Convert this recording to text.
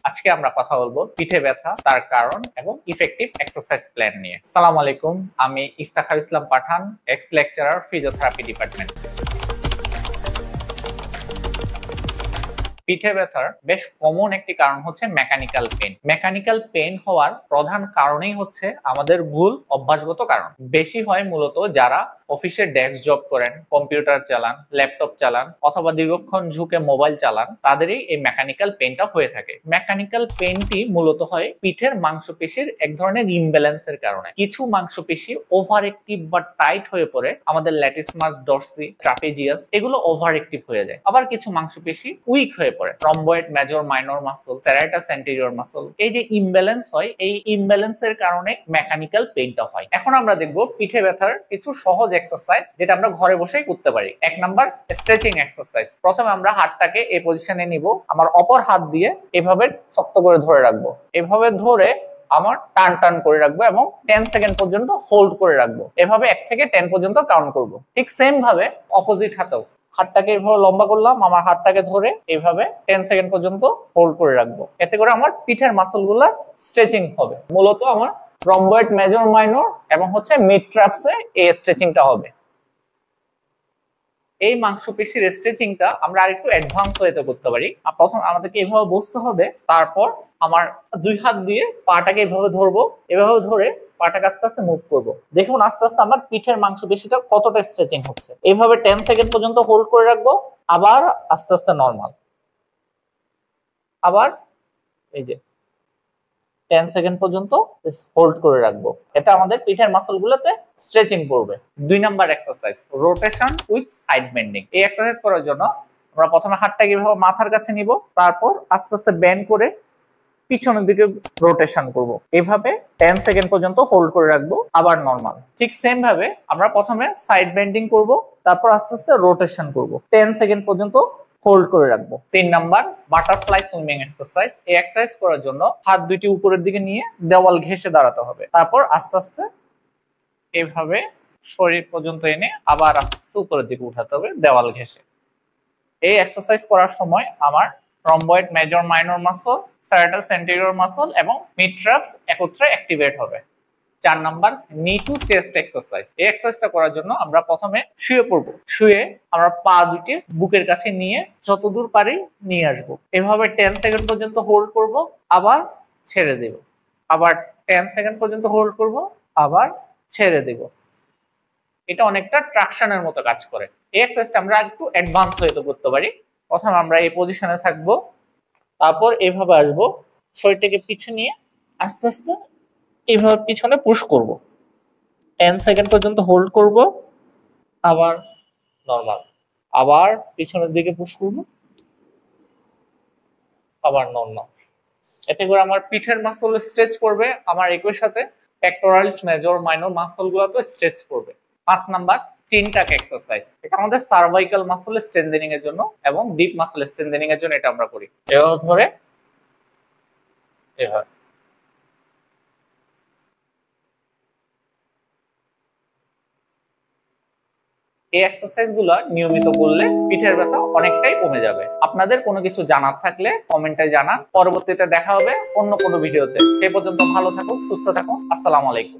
আজকে আমরা কথা বলবো পিঠে ব্যথা, তার কারণ এবং ইফেক্টিভ এক্সারসাইজ প্ল্যান নিয়ে। আসসালামু আলাইকুম, আমি ইফতাখার ইসলাম পাঠান, এক্স লেকচারার, ফিজিওথেরাপি ডিপার্টমেন্ট। পিঠে ব্যথার বেশ কমন একটি কারণ হচ্ছে মেকানিক্যাল পেন। মেকানিক্যাল পেন হওয়ার প্রধান কারণই হচ্ছে আমাদের ভুল অভ্যাসগত কারণ। বেশি হয় মূলত যারা অফিসে ডেস্ক জব করেন, কম্পিউটার চালান, ল্যাপটপ চালান অথবা দীর্ঘক্ষণ ঝুঁকে মোবাইল চালান, তাদেরই এই মেকানিক্যাল পেনটা হয়ে থাকে। মেকানিক্যাল পেনটি মূলত হয় পিঠের মাংসপেশির এক ধরনের ইমব্যালেন্সের কারণে। কিছু মাংসপেশি ওভার অ্যাক্টিভ বা টাইট হয়ে পড়ে, আমাদের ল্যাটিসমাস ডরসি, ট্রাপিজিয়াস, এগুলো ওভার অ্যাক্টিভ হয়ে যায়। আবার কিছু মাংসপেশি উইক হয়ে পড়ে, rhomboid major minor muscle, serratus anterior muscle. এই যে ইমব্যালেন্স হয়, এই ইমব্যালেন্সের কারণে মেকানিক্যাল পেইনটা হয়। এখন আমরা দেখব পিঠে ব্যথার কিছু সহজ এক্সারসাইজ যেটা আমরা ঘরে বসেই করতে পারি। এক নাম্বার, স্ট্রেচিং এক্সারসাইজ। প্রথমে আমরা হাতটাকে এই পজিশনে নিব, আমার অপর হাত দিয়ে এভাবে শক্ত করে ধরে রাখবো। এভাবে ধরে আমার টান টান করে রাখবো এবং 10 সেকেন্ড পর্যন্ত হোল্ড করে রাখবো। এভাবে 1 থেকে 10 পর্যন্ত কাউন্ট করব। ঠিক সেম ভাবে অপোজিট হাতেও হাতটাকে এভাবে লম্বা করলাম, আমার হাতটাকে ধরে এইভাবে 10 সেকেন্ড পর্যন্ত হোল্ড করে রাখবো। এতে করে আমার পিঠের মাসলগুলো স্ট্রেচিং হবে। মূলত আমার রম্বয়েড মেজর মাইনর এবং হচ্ছে মিড ট্রাপসে এই স্ট্রেচিংটা হবে। এই মাংসপেশির স্ট্রেচিংটা আমরা আরেকটু অ্যাডভান্স ওয়েতে করতে পারি। প্রথম আমাদেরকে এভাবে বসতে হবে, তারপর আমার দুই হাত দিয়ে পাটাকে এভাবে ধরবো, এভাবে ধরে পাটাকে আস্তে আস্তে মুভ করব। দেখুন আস্তে আস্তে আমার পিঠের মাংসপেশিটা কতটা স্ট্রেচিং হচ্ছে। এইভাবে 10 সেকেন্ড পর্যন্ত হোল্ড করে রাখবো, আবার আস্তে আস্তে নরমাল, আবার এই যে 10 সেকেন্ড পর্যন্ত হোল্ড করে রাখবো। এটা আমাদের পিঠের মাসলগুলোতে স্ট্রেচিং করবে। 2 number exercise, rotation with side bending. এই এক্সারসাইজ করার জন্য আমরা প্রথমে হাতটাকে এভাবে মাথার কাছে নিব, তারপর আস্তে আস্তে বেন্ড করে পিছনের দিকে রোটেশন করব। এভাবে 10 সেকেন্ড পর্যন্ত হোল্ড করে রাখবো, আবার নরমাল। ঠিক সেম ভাবে আমরা প্রথমে সাইড বেন্ডিং করব, তারপর আস্তে আস্তে রোটেশন করব, 10 সেকেন্ড পর্যন্ত হোল্ড করে রাখবো। 3 নাম্বার, বাটারফ্লাই সুইমিং এক্সারসাইজ। এই এক্সারসাইজ করার জন্য হাত দুটি উপরের দিকে নিয়ে দেওয়াল ঘেঁষে দাঁড়াতে হবে, তারপর আস্তে আস্তে এইভাবে শরীর পর্যন্ত এনে আবার আস্তে আস্তে উপরের দিকে উঠাতে হবে দেওয়াল ঘেঁষে। এই এক্সারসাইজ করার সময় আমার rhomboid major minor muscle, serratus anterior muscle এবং মিড ট্রাপস একত্রে অ্যাক্টিভেট হবে। 4 নাম্বার, নি টু চেস্ট এক্সারসাইজ। এই এক্সারসাইজটা করার জন্য আমরা প্রথমে শুয়ে পড়বো। শুয়ে আমরা পা দুটি বুকের কাছে নিয়ে যতদূর পারি নিয়ে আসবো। এভাবে 10 সেকেন্ড পর্যন্ত হোল্ড করব, আবার ছেড়ে দেব, আবার 10 সেকেন্ড পর্যন্ত হোল্ড করব, আবার ছেড়ে দেব। এটা অনেকটা ট্রাকশনের মতো কাজ করে। এই এক্সারসাইজটা আমরা একটু অ্যাডভান্স ওয়েতে করতে পারি। প্রথমে আমরা এই পজিশনে থাকবো, তারপর এইভাবে আসবো, শরীরটাকে পিছু নিয়ে আস্তে আস্তে এইভাবে পিছনে পুশ করব, 10 সেকেন্ড পর্যন্ত হোল্ড করব, আবার নরমাল, আবার পিছনের দিকে পুশ করব, আবার নরমাল। এতে করে আমার পিঠের মাসল স্ট্রেচ করবে, আমার একই সাথে পেক্টোরালিস মেজর মাইনর মাসলগুলো তো স্ট্রেচ করবে। 5 নাম্বার, চিন টাক এক্সারসাইজ। এটা আমাদের সার্ভাইকাল মাসল স্ট্রেংথেনিং এর জন্য এবং ডিপ মাসল স্ট্রেংথেনিং এর জন্য এটা আমরা করি। এভাবে ধরে এভাবে এই এক্সারসাইজগুলো নিয়মিত করলে পিঠের ব্যথা অনেকটাই কমে যাবে। আপনাদের কোনো কিছু জানার থাকলে কমেন্টে জানান। পরবর্তীতে দেখা হবে অন্য কোনো ভিডিওতে। সেই পর্যন্ত ভালো থাকুন, সুস্থ থাকুন। আসসালামু আলাইকুম।